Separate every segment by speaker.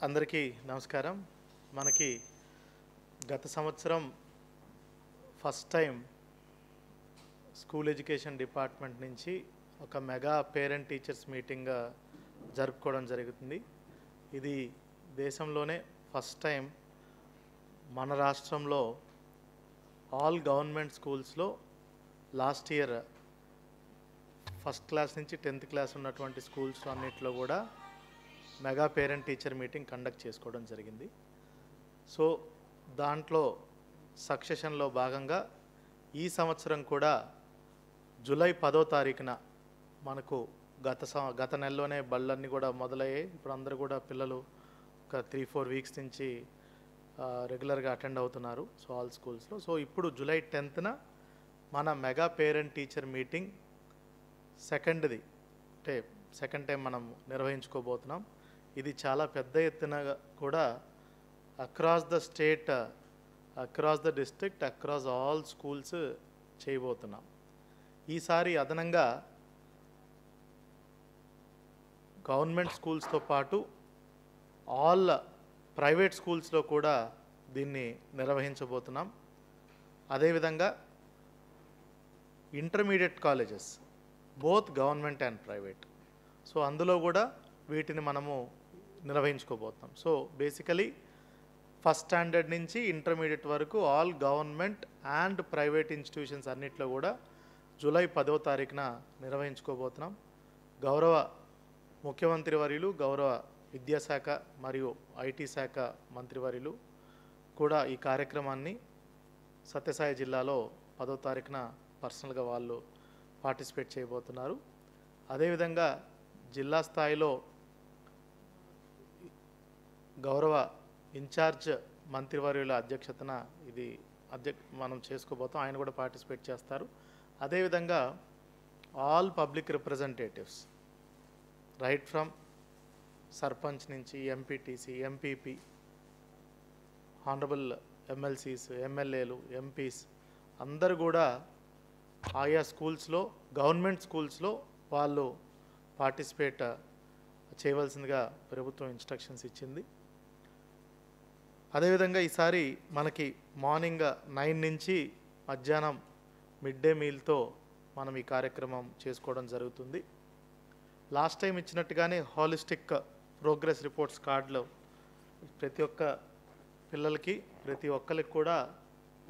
Speaker 1: అందరికీ నమస్కారం. మనకి గత సంవత్సరం first time school education department నుంచి ఒక మెగా పేరెంట్ టీచర్స్ మీటింగ్ జరుపుకోవడం జరుగుతుంది. ఇది దేశంలోనే ఫస్ట్ టైం మన రాష్ట్రంలో ఆల్ గవర్నమెంట్ స్కూల్స్లో లాస్ట్ ఇయర్ ఫస్ట్ క్లాస్ నుంచి 10th క్లాస్ ఉన్నటువంటి స్కూల్స్ అన్నింటిలో కూడా mega parent teacher meeting conduct చేసుకోవడం జరిగింది. సో దాంట్లో సక్సెషన్లో భాగంగా ఈ సంవత్సరం కూడా జూలై 10వ తారీఖున మనకు గత నెలలోనే బళ్ళన్నీ కూడా మొదలయ్యాయి. ఇప్పుడు అందరూ కూడా పిల్లలు ఒక 3-4 వీక్స్ నుంచి రెగ్యులర్గా అటెండ్ అవుతున్నారు సో ఆల్ స్కూల్స్లో. సో ఇప్పుడు జూలై 10న మన mega parent teacher meeting second time మనం నిర్వహించుకోబోతున్నాం. ఇది చాలా పెద్ద ఎత్తున కూడా across the state, across the district, across all schools చేయబోతున్నాం. ఈసారి అదనంగా గవర్నమెంట్ స్కూల్స్తో పాటు ఆల్ ప్రైవేట్ స్కూల్స్లో కూడా దీన్ని నిర్వహించబోతున్నాం. అదేవిధంగా intermediate colleges both government and private, so అందులో కూడా వీటిని మనము నిర్వహించుకోబోతున్నాం. సో బేసికలీ ఫస్ట్ స్టాండర్డ్ నుంచి ఇంటర్మీడియట్ వరకు all government and private institutions అన్నిట్లో కూడా జూలై 10వ తారీఖున నిర్వహించుకోబోతున్నాం. గౌరవ ముఖ్యమంత్రి వర్యులు, గౌరవ విద్యాశాఖ మరియు ఐటీ శాఖ మంత్రివర్యులు కూడా ఈ కార్యక్రమాన్ని సత్యసాయి జిల్లాలో 10వ తారీఖున పర్సనల్గా వాళ్ళు పార్టిసిపేట్ చేయబోతున్నారు. అదేవిధంగా జిల్లా స్థాయిలో గౌరవ ఇన్ఛార్జ్ మంత్రివర్యుల అధ్యక్షతన ఇది మనం చేసుకోబోతాం. ఆయన కూడా పార్టిసిపేట్ చేస్తారు. అదేవిధంగా all public representatives right from sarpanch నుంచి ఎంపీటీసీ, ఎంపీపీ, హానరబుల్ ఎమ్మెల్సీస్, ఎమ్మెల్యేలు, ఎంపీస్ అందరూ కూడా ఆయా స్కూల్స్లో, గవర్నమెంట్ స్కూల్స్లో వాళ్ళు పార్టిసిపేట్ చేయవలసిందిగా ప్రభుత్వం ఇన్స్ట్రక్షన్స్ ఇచ్చింది. అదేవిధంగా ఈసారి మనకి మార్నింగ్ 9 నుంచి మధ్యాహ్నం మిడ్ డే మీల్తో మనం ఈ కార్యక్రమం చేసుకోవడం జరుగుతుంది. లాస్ట్ టైం ఇచ్చినట్టుగానే హాలిస్టిక్ ప్రోగ్రెస్ రిపోర్ట్స్ కార్డులు ప్రతి ఒక్క పిల్లలకి, ప్రతి ఒక్కరికి కూడా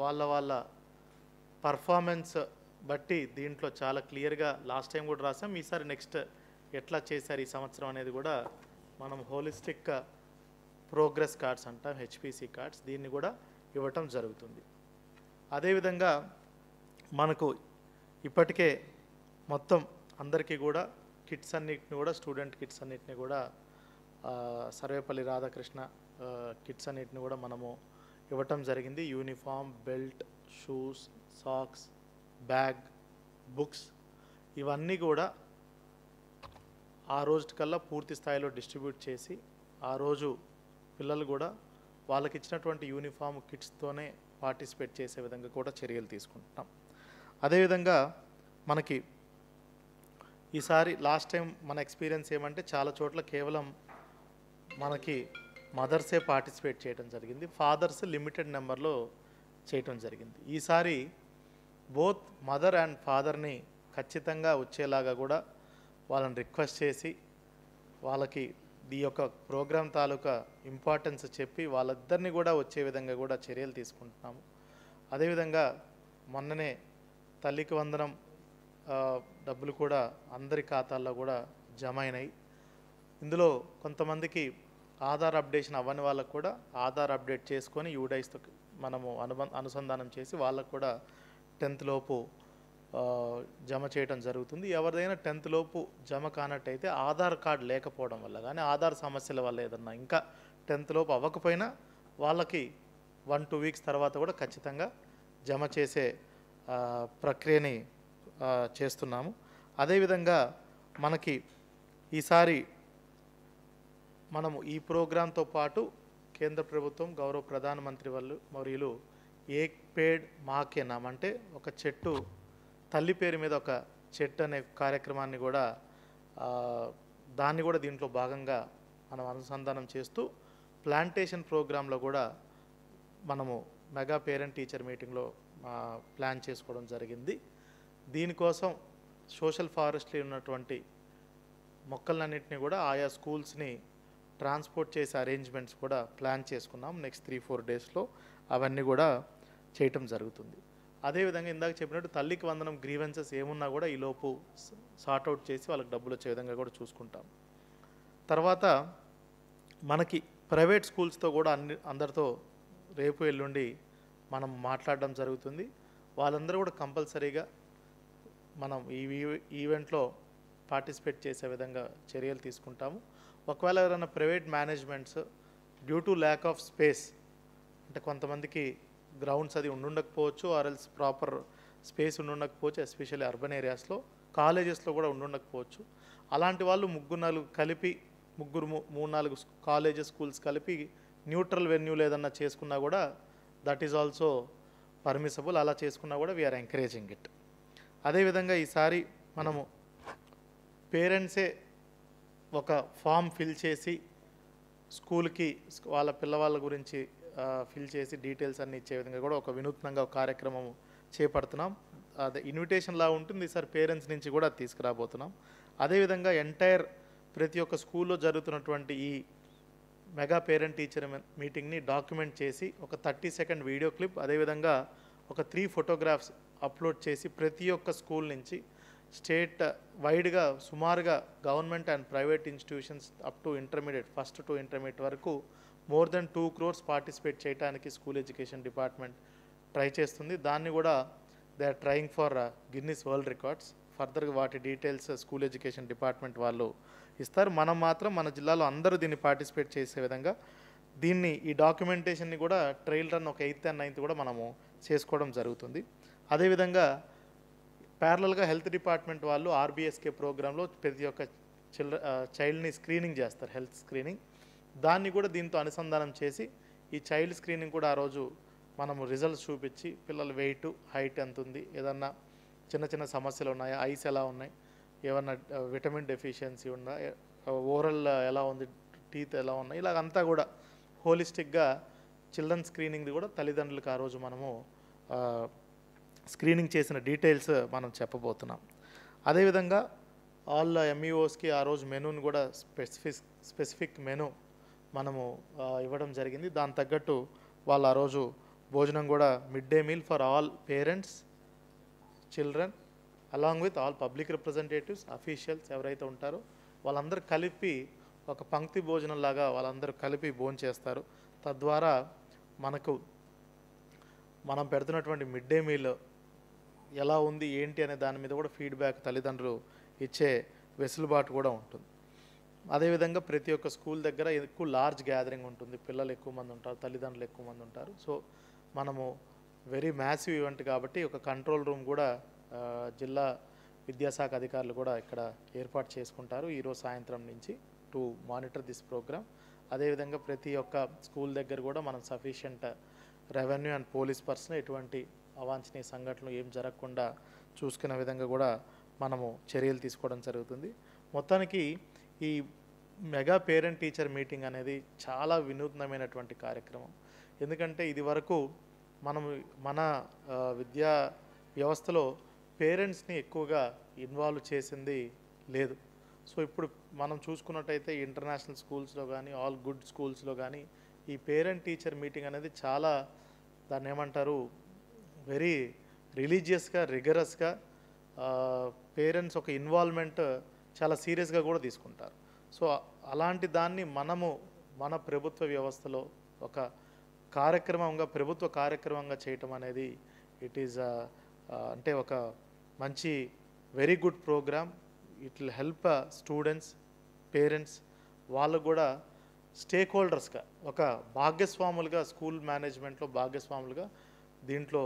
Speaker 1: వాళ్ళ పర్ఫార్మెన్స్ బట్టి దీంట్లో చాలా క్లియర్గా లాస్ట్ టైం కూడా రాసాం. ఈసారి నెక్స్ట్ ఎట్లా చేశారు ఈ సంవత్సరం అనేది కూడా మనం హోలిస్టిక్ ప్రోగ్రెస్ కార్డ్స్ అంటాం, హెచ్పిసి కార్డ్స్, దీన్ని కూడా ఇవ్వటం జరుగుతుంది. అదేవిధంగా మనకు ఇప్పటికే మొత్తం అందరికీ కూడా కిట్స్ అన్నిటిని కూడా, స్టూడెంట్ కిట్స్ అన్నిటిని కూడా సర్వేపల్లి రాధాకృష్ణ కిట్స్ అన్నిటిని కూడా మనము ఇవ్వటం జరిగింది. Uniform, belt, shoes, socks, bag, books ఇవన్నీ కూడా ఆ రోజుకల్లా పూర్తి స్థాయిలో డిస్ట్రిబ్యూట్ చేసి ఆ రోజు పిల్లలు కూడా వాళ్ళకి ఇచ్చినటువంటి యూనిఫామ్ కిట్స్తోనే పార్టిసిపేట్ చేసే విధంగా కూడా చర్యలు తీసుకుంటున్నాం. అదేవిధంగా మనకి ఈసారి లాస్ట్ టైం మన ఎక్స్పీరియన్స్ ఏమంటే చాలా చోట్ల కేవలం మనకి మదర్సే పార్టిసిపేట్ చేయడం జరిగింది, ఫాదర్స్ లిమిటెడ్ నెంబర్లో చేయటం జరిగింది. ఈసారి బోత్ మదర్ అండ్ ఫాదర్ని ఖచ్చితంగా వచ్చేలాగా కూడా వాళ్ళని రిక్వెస్ట్ చేసి వాళ్ళకి ఈ యొక్క ప్రోగ్రాం తాలూకా ఇంపార్టెన్స్ చెప్పి వాళ్ళిద్దరిని కూడా వచ్చే విధంగా కూడా చర్యలు తీసుకుంటున్నాము. అదేవిధంగా మొన్ననే తల్లికి వందనం డబ్బులు కూడా అందరి ఖాతాల్లో కూడా జమ అయినాయి. ఇందులో కొంతమందికి ఆధార్ అప్డేషన్ అవ్వని వాళ్ళకు కూడా ఆధార్ అప్డేట్ చేసుకొని యూడైస్తో మనము అనుసంధానం చేసి వాళ్ళకు కూడా 10th లోపు జమ చేయడం జరుగుతుంది. ఎవరిదైనా 10th లోపు జమ కానట్టయితే ఆధార్ కార్డు లేకపోవడం వల్ల కానీ, ఆధార్ సమస్యల వల్ల ఏదన్నా ఇంకా 10th లోపు అవ్వకపోయినా వాళ్ళకి 1-2 వీక్స్ తర్వాత కూడా ఖచ్చితంగా జమ చేసే ప్రక్రియని చేస్తున్నాము. అదేవిధంగా మనకి ఈసారి మనము ఈ ప్రోగ్రాంతో పాటు కేంద్ర ప్రభుత్వం, గౌరవ ప్రధానమంత్రి వర్యులు ఏక్ పేడ్ మాకే నామ్ అంటే ఒక చెట్టు, తల్లి పేరు మీద ఒక చెట్టు అనే కార్యక్రమాన్ని కూడా దాన్ని కూడా దీంట్లో భాగంగా మనం అనుసంధానం చేస్తూ ప్లాంటేషన్ ప్రోగ్రాంలో కూడా మనము మెగా పేరెంట్ టీచర్ మీటింగ్లో ప్లాన్ చేసుకోవడం జరిగింది. దీనికోసం సోషల్ ఫారెస్ట్లీ ఉన్నటువంటి మొక్కలన్నింటినీ కూడా ఆయా స్కూల్స్ని ట్రాన్స్పోర్ట్ చేసే అరేంజ్మెంట్స్ కూడా ప్లాన్ చేసుకున్నాం. నెక్స్ట్ 3-4 డేస్లో అవన్నీ కూడా చేయటం జరుగుతుంది. అదేవిధంగా ఇందాక చెప్పినట్టు తల్లికి వందనం గ్రీవెన్సెస్ ఏమున్నా కూడా ఈలోపు సార్ట్అవుట్ చేసి వాళ్ళకి డబ్బులు వచ్చే విధంగా కూడా చూసుకుంటాం. తర్వాత మనకి ప్రైవేట్ స్కూల్స్తో కూడా అందరితో రేపు ఎల్లుండి మనం మాట్లాడడం జరుగుతుంది. వాళ్ళందరూ కూడా కంపల్సరీగా మనం ఈ ఈవెంట్లో పార్టిసిపేట్ చేసే విధంగా చర్యలు తీసుకుంటాము. ఒకవేళ ఎవరైనా private managements due to lack of space, అంటే కొంతమందికి గ్రౌండ్స్ అది ఉండుండకపోవచ్చు, ఆర్ఎల్స్ ప్రాపర్ స్పేస్ ఉండుండకపోవచ్చు, ఎస్పెషల్లీ అర్బన్ ఏరియాస్లో, కాలేజెస్లో కూడా ఉండుండకపోవచ్చు. అలాంటి వాళ్ళు 3-4 కలిపి 3-4 కాలేజెస్ స్కూల్స్ కలిపి న్యూట్రల్ వెన్యూలు ఏదన్నా చేసుకున్నా కూడా దట్ ఈజ్ ఆల్సో పర్మిసబుల్. అలా చేసుకున్నా కూడా వీఆర్ ఎంకరేజింగ్ ఇట్. అదేవిధంగా ఈసారి మనము పేరెంట్సే ఒక ఫామ్ ఫిల్ చేసి స్కూల్కి వాళ్ళ పిల్లవాళ్ళ గురించి ఫిల్ చేసి డీటెయిల్స్ అన్నీ ఇచ్చే విధంగా కూడా ఒక వినూత్నంగా ఒక కార్యక్రమం చేపడుతున్నాం. అదే ఇన్విటేషన్ లా ఉంటుంది, ఈసారి పేరెంట్స్ నుంచి కూడా తీసుకురాబోతున్నాం. అదేవిధంగా ఎంటైర్ ప్రతి ఒక్క స్కూల్లో జరుగుతున్నటువంటి ఈ మెగా పేరెంట్ టీచర్ మీటింగ్ని డాక్యుమెంట్ చేసి ఒక 30 సెకండ్ వీడియో క్లిప్, అదేవిధంగా ఒక 3 ఫోటోగ్రాఫ్స్ అప్లోడ్ చేసి ప్రతి ఒక్క స్కూల్ నుంచి స్టేట్ వైడ్గా సుమారుగా government and private institutions up to intermediate, first to intermediate వరకు మోర్ దెన్ 2 crores పార్టిసిపేట్ చేయడానికి స్కూల్ ఎడ్యుకేషన్ డిపార్ట్మెంట్ ట్రై చేస్తుంది. దాన్ని కూడా they are trying for Guinness world records. ఫర్దర్గా వాటి డీటెయిల్స్ స్కూల్ ఎడ్యుకేషన్ డిపార్ట్మెంట్ వాళ్ళు ఇస్తారు. మనం మాత్రం మన జిల్లాలో అందరూ దీన్ని పార్టిసిపేట్ చేసే విధంగా ఈ డాక్యుమెంటేషన్ని కూడా ట్రయల్ రన్ ఒక 8th and 9th కూడా మనము చేసుకోవడం జరుగుతుంది. అదేవిధంగా ప్యారలల్గా హెల్త్ డిపార్ట్మెంట్ వాళ్ళు ఆర్బీఎస్కే ప్రోగ్రాంలో ప్రతి ఒక్క చైల్డ్ని స్క్రీనింగ్ చేస్తారు, హెల్త్ స్క్రీనింగ్. దాన్ని కూడా దీంతో అనుసంధానం చేసి ఈ చైల్డ్ స్క్రీనింగ్ కూడా ఆ రోజు మనము రిజల్ట్స్ చూపించి పిల్లల వెయిట్, హైట్ ఎంత ఉంది, ఏదన్నా చిన్న చిన్న సమస్యలు ఉన్నాయా, ఐస్ ఎలా ఉన్నాయి, ఏమన్నా విటమిన్ డెఫిషియన్సీ ఉందా, ఓరల్ ఎలా ఉంది, టీత్ ఎలా ఉన్నాయి, ఇలాగంతా కూడా హోలిస్టిక్గా చిల్డ్రన్ స్క్రీనింగ్ది కూడా తల్లిదండ్రులకు ఆ రోజు మనము స్క్రీనింగ్ చేసిన డీటెయిల్స్ మనం చెప్పబోతున్నాం. అదేవిధంగా ఆల్ ఎంఈఓస్కి ఆ రోజు మెనూని కూడా స్పెసిఫిక్ మెనూ మనము ఇవ్వడం జరిగింది. దాని తగ్గట్టు వాళ్ళు ఆ రోజు భోజనం కూడా mid day meal for all parents, children along with all public representatives, officials ఎవరైతే ఉంటారో వాళ్ళందరూ కలిపి ఒక పంక్తి భోజనం లాగా వాళ్ళందరూ కలిపి భోజనం చేస్తారు. తద్వారా మనం పెడుతున్నటువంటి మిడ్ డే మీల్ ఎలా ఉంది ఏంటి అనే దాని మీద కూడా ఫీడ్బ్యాక్ తల్లిదండ్రులు ఇచ్చే వెసులుబాటు కూడా ఉంటుంది. అదేవిధంగా ప్రతి ఒక్క స్కూల్ దగ్గర ఎక్కువ లార్జ్ గ్యాదరింగ్ ఉంటుంది, పిల్లలు ఎక్కువ మంది ఉంటారు, తల్లిదండ్రులు ఎక్కువ మంది ఉంటారు. సో మనము వెరీ మ్యాసివ్ ఈవెంట్ కాబట్టి ఒక కంట్రోల్ రూమ్ కూడా జిల్లా విద్యాశాఖ అధికారులు కూడా ఇక్కడ ఏర్పాటు చేసుకుంటారు ఈరోజు సాయంత్రం నుంచి టు మానిటర్ దిస్ ప్రోగ్రామ్. అదేవిధంగా ప్రతి ఒక్క స్కూల్ దగ్గర కూడా మనం sufficient revenue and police person ఎటువంటి అవాంఛనీయ సంఘటనలు ఏం జరగకుండా చూసుకునే విధంగా కూడా మనము చర్యలు తీసుకోవడం జరుగుతుంది. మొత్తానికి ఈ మెగా పేరెంట్ టీచర్ మీటింగ్ అనేది చాలా వినూత్నమైనటువంటి కార్యక్రమం. ఎందుకంటే ఇది వరకు మన విద్యా వ్యవస్థలో పేరెంట్స్ని ఎక్కువగా ఇన్వాల్వ్ చేసింది లేదు. సో ఇప్పుడు మనం చూసుకున్నట్టయితే ఇంటర్నేషనల్ స్కూల్స్లో కానీ ఆల్ గుడ్ స్కూల్స్లో కానీ ఈ పేరెంట్ టీచర్ మీటింగ్ అనేది చాలా దాన్ని ఏమంటారు వెరీ రిలీజియస్గా, రిగరస్గా పేరెంట్స్ ఒక ఇన్వాల్వ్మెంట్ చాలా సీరియస్గా కూడా తీసుకుంటారు. సో అలాంటి దాన్ని మన ప్రభుత్వ వ్యవస్థలో ఒక ప్రభుత్వ కార్యక్రమంగా చేయటం అనేది ఇట్ ఈజ్ అంటే ఒక మంచి very good programme. It will help students, parents వాళ్ళు కూడా స్టేక్ హోల్డర్స్గా ఒక భాగస్వాములుగా స్కూల్ మేనేజ్మెంట్లో భాగస్వాములుగా దీంట్లో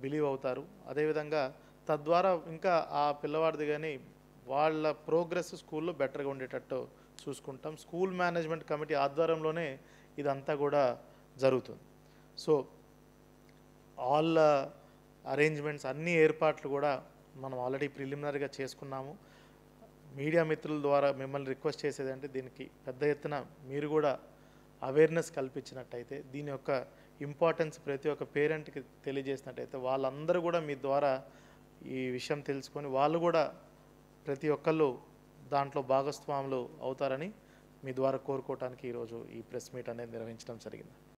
Speaker 1: బిలీవ్ అవుతారు. అదేవిధంగా తద్వారా ఇంకా ఆ పిల్లవాడిది కానీ వాళ్ళ ప్రోగ్రెస్ స్కూల్లో బెటర్గా ఉండేటట్టు చూసుకుంటాం. స్కూల్ మేనేజ్మెంట్ కమిటీ ఆధ్వర్యంలోనే ఇదంతా కూడా జరుగుతుంది. సో ఆల్ అరేంజ్మెంట్స్ అన్ని ఏర్పాట్లు కూడా మనం ఆల్రెడీ ప్రిలిమినరీగా చేసుకున్నాము. మీడియా మిత్రుల ద్వారా మిమ్మల్ని రిక్వెస్ట్ చేసేదంటే దీనికి పెద్ద ఎత్తున మీరు కూడా అవేర్నెస్ కల్పించినట్టయితే, దీని యొక్క ఇంపార్టెన్స్ ప్రతి ఒక్క పేరెంట్‌కి తెలియజేసినట్టయితే, వాళ్ళందరూ కూడా మీ ద్వారా ఈ విషయం తెలుసుకొని వాళ్ళు కూడా ప్రతి ఒక్కళ్ళు దాంట్లో భాగస్వాములు అవుతారని మీ ద్వారా కోరుకోవటానికి ఈరోజు ఈ ప్రెస్ మీట్ అనేది నిర్వహించడం జరిగింది.